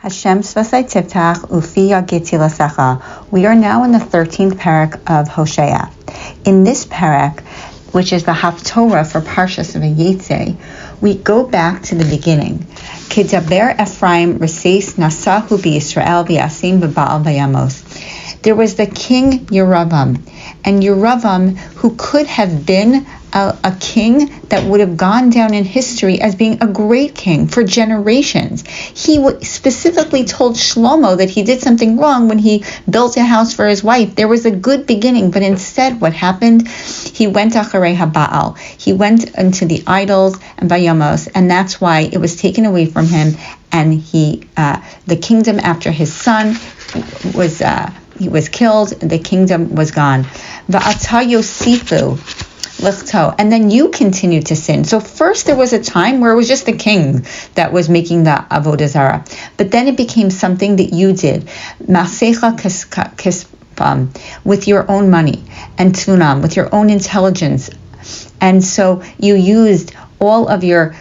Hashem Svasai Tiftach Ufi Yagiti Lasecha. We are now in the 13th parak of Hoshea. In this parak, which is the Haftorah for Parshas Vayetze, we go back to the beginning. Kedaber Ephraim Reseis Nasahu B'Yisrael V'Yasim B'Baal V'Yamos. There was the king Yeravam, and Yeravam, who could have been a king that would have gone down in history as being a great king for generations. He specifically told Shlomo that he did something wrong when he built a house for his wife. There was a good beginning, but instead what happened? He went acharei haBaal. He went into the idols and Vayamos, and that's why it was taken away from him, and the kingdom after his son he was killed, the kingdom was gone. Va'ata Yosifu Lichto, and then you continue to sin. So first there was a time where it was just the king that was making the avodah zarah, but then it became something that you did, Masecha Kispam, with your own money, and Tunam, with your own intelligence, and so you used all of your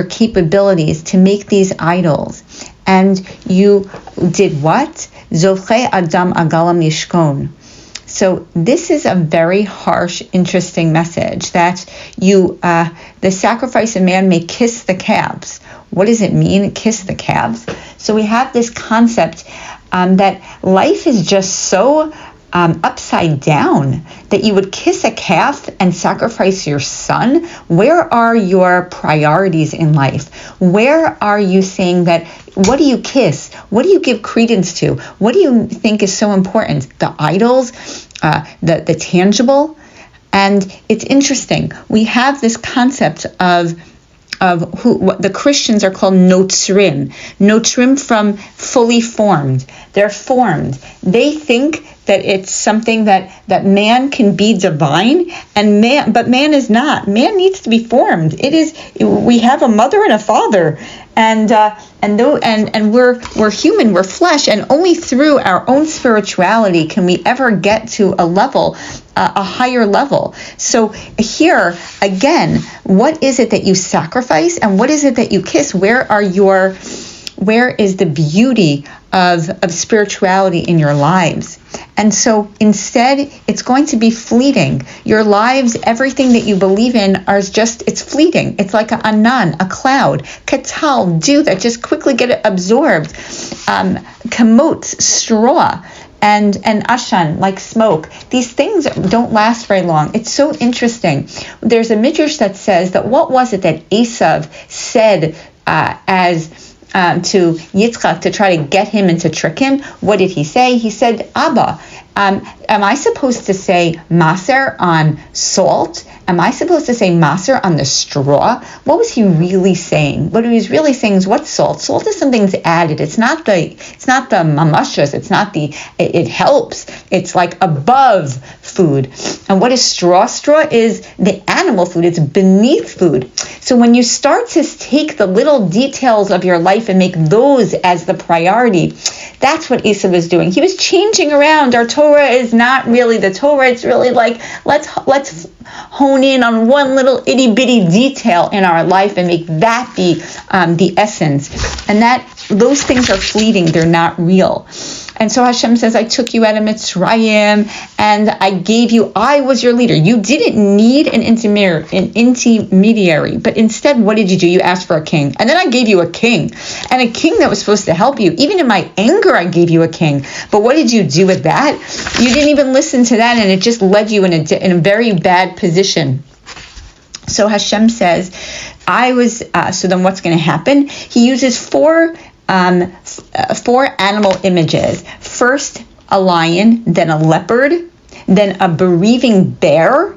capabilities to make these idols, and you did what? Zovche Adam Agalam Yishkon. So this is a very harsh, interesting message that the sacrifice of man may kiss the calves. What does it mean, kiss the calves? So we have this concept that life is just so upside down that you would kiss a calf and sacrifice your son. Where are your priorities in life? Where are you saying that? What do you kiss? What do you give credence to? What do you think is so important? The idols, the tangible? And it's interesting. We have this concept of what the Christians are called notzrim from fully formed. They're formed. They think that it's something that man can be divine, but man is not. Man needs to be formed. We have a mother and a father, and we're human, we're flesh, and only through our own spirituality can we ever get to a higher level. So here again, what is it that you sacrifice, and what is it that you kiss? Where is the beauty of spirituality in your lives? And so instead, it's going to be fleeting. Your lives, everything that you believe in it's fleeting. It's like a anan, a cloud. Katal, dew that just quickly get absorbed. Kamot, straw. And ashan, like smoke. These things don't last very long. It's so interesting. There's a midrash that says that what was it that Esav said to Yitzchak to try to get him and to trick him? What did he say? He said, Abba, am I supposed to say maser on salt? Am I supposed to say maser on the straw? What was he really saying? What he was really saying is, what's salt? Salt is something that's added. It's not the mamashas. It helps. It's like above food. And what is straw? Straw is the animal food. It's beneath food. So when you start to take the little details of your life and make those as the priority, that's what Esau was doing. He was changing around. Our Torah is not really the Torah. It's really like, let's hone in on one little itty bitty detail in our life and make that be the essence. And those things are fleeting. They're not real. And so Hashem says, I took you out of Mitzrayim and I was your leader. You didn't need an intermediary, but instead, what did you do? You asked for a king. And then I gave you a king, and a king that was supposed to help you. Even in my anger, I gave you a king. But what did you do with that? You didn't even listen to that, and it just led you in a very bad position. So Hashem says, so then what's going to happen? He uses four animal images. First, a lion, then a leopard, then a bereaving bear,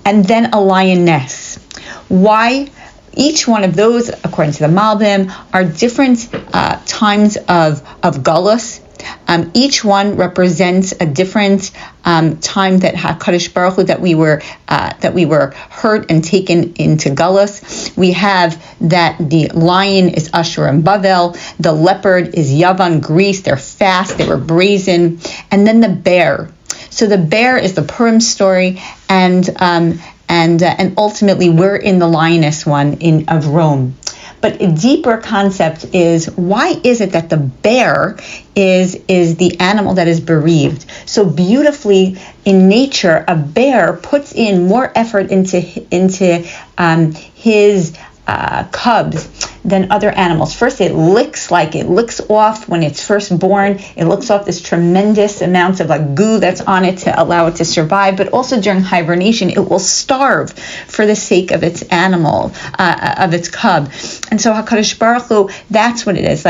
and then a lioness. Why? Each one of those, according to the Malbim, are different times of galus. Each one represents a different time that HaKadosh Baruch Hu, that we were hurt and taken into galus. We have that the lion is Ashur and Bavel, the leopard is Yavan, Greece. They're fast, they were brazen, and then the bear. So the bear is the Purim story, and ultimately we're in the lioness one of Rome. But a deeper concept is, why is it that the bear is the animal that is bereaved? So beautifully in nature, a bear puts in more effort into his cubs than other animals. First, it licks off when it's first born. It licks off this tremendous amount of goo that's on it to allow it to survive. But also during hibernation, it will starve for the sake of its animal, of its cub. And so HaKadosh Baruch Hu, that's what it is.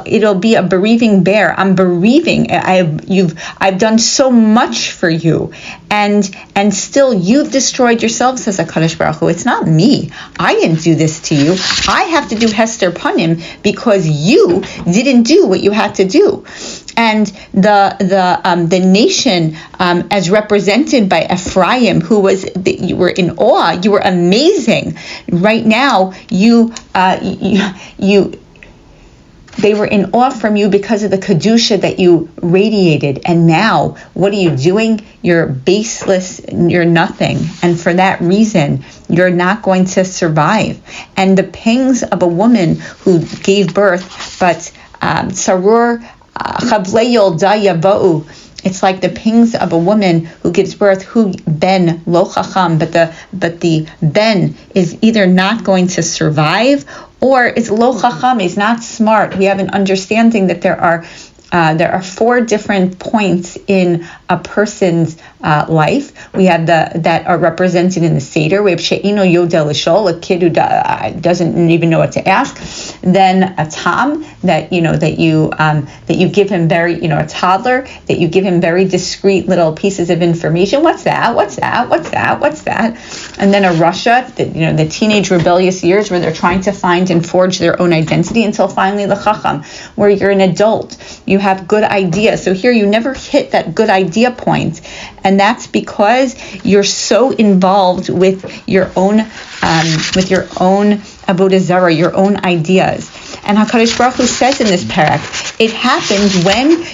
It'll be a bereaving bear. I'm bereaving. I've done so much for you, and still you've destroyed yourself, says HaKadosh Baruch Hu. It's not me. I didn't do this to you. I have to do Hester Panim because you didn't do what you had to do. And the nation, as represented by Ephraim, you were in awe, you were amazing. Right now, they were in awe from you because of the Kedusha that you radiated. And now, what are you doing? You're baseless, you're nothing. And for that reason, you're not going to survive. And the pangs of a woman who gave birth, but Sarur Chavle Yolda Yavou, it's like the pangs of a woman who gives birth, who ben lo chacham, but the ben is either not going to survive, or it's lo chacham, is not smart. We have an understanding that there are 4 different points in a person's life. We have that are represented in the Seder. We have she'ino yodel l'shol, a kid who doesn't even know what to ask. Then a tam, that you give him very, a toddler, that you give him very discrete little pieces of information. What's that? And then a rasha, the teenage rebellious years where they're trying to find and forge their own identity, until finally the chacham, where you're an adult. You have good ideas. So here you never hit that good idea point, and that's because you're so involved with your own avodah zarah, your own ideas. And HaKadosh Baruch Hu says in this parak, it happened when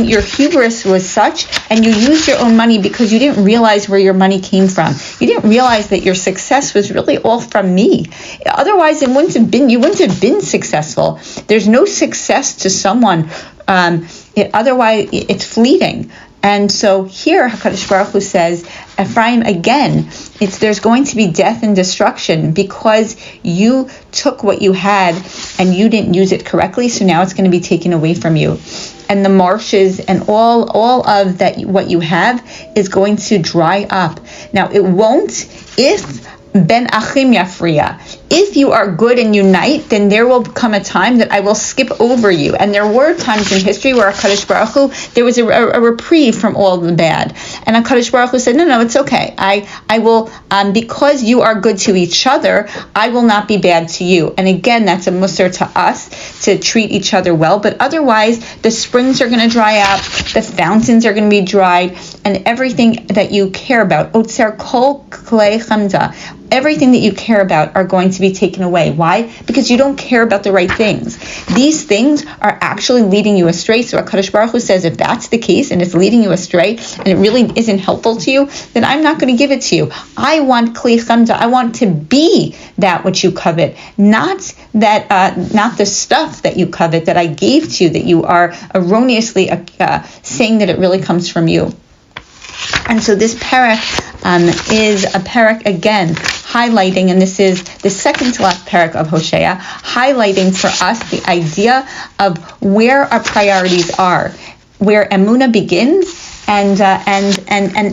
your hubris was such, and you used your own money because you didn't realize where your money came from. You didn't realize that your success was really all from me. Otherwise, you wouldn't have been successful. There's no success to someone. Otherwise, it's fleeting. And so here, HaKadosh Baruch Hu says, Ephraim, again, there's going to be death and destruction because you took what you had and you didn't use it correctly, so now it's going to be taken away from you. And the marshes and all of that, what you have, is going to dry up. Now, it won't if Ben Achim Yafriya. If you are good and unite, then there will come a time that I will skip over you. And there were times in history where HaKadosh Baruch Hu, there was a reprieve from all the bad. And HaKadosh Baruch Hu said, no, it's okay. I will, because you are good to each other, I will not be bad to you. And again, that's a musar to us, to treat each other well. But otherwise, the springs are going to dry up, the fountains are going to be dried, and everything that you care about, Otzer kol klei chamda, everything that you care about are going to be taken away. Why? Because you don't care about the right things. These things are actually leading you astray. So HaKadosh Baruch Hu says, if that's the case and it's leading you astray and it really isn't helpful to you, then I'm not going to give it to you. I want Kli Chamda. I want to be that which you covet, not the stuff that you covet that I gave to you, that you are erroneously saying that it really comes from you. And so this parak is a parak, again, highlighting, and this is the second to last parak of Hoshea, highlighting for us the idea of where our priorities are, where Emunah begins, and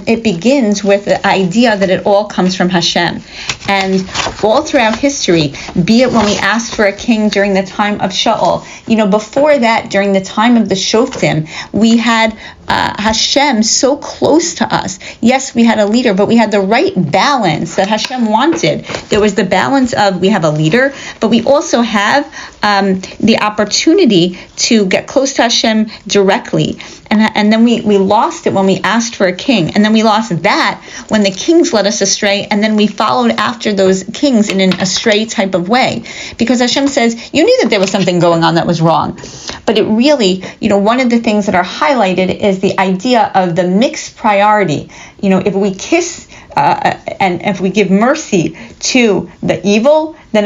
it begins with the idea that it all comes from Hashem. And all throughout history, be it when we asked for a king during the time of Shaul, before that, during the time of the Shoftim, we had Hashem so close to us. Yes, we had a leader, but we had the right balance that Hashem wanted. There was the balance of, we have a leader, but we also have the opportunity to get close to Hashem directly. And then we lost it when we asked for a king. And then we lost that when the kings led us astray, and then we followed after those kings in an astray type of way. Because Hashem says, you knew that there was something going on that was wrong. But it really, one of the things that are highlighted is the idea of the mixed priority. If we kiss and if we give mercy to the evil, then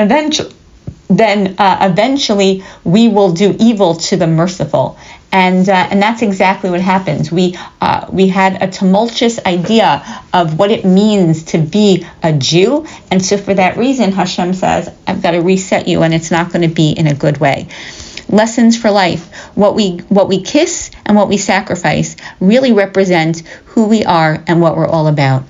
then eventually we will do evil to the merciful. And that's exactly what happens. We had a tumultuous idea of what it means to be a Jew, and so for that reason, Hashem says, I've got to reset you, and it's not going to be in a good way. Lessons for life. What we kiss and what we sacrifice really represent who we are and what we're all about.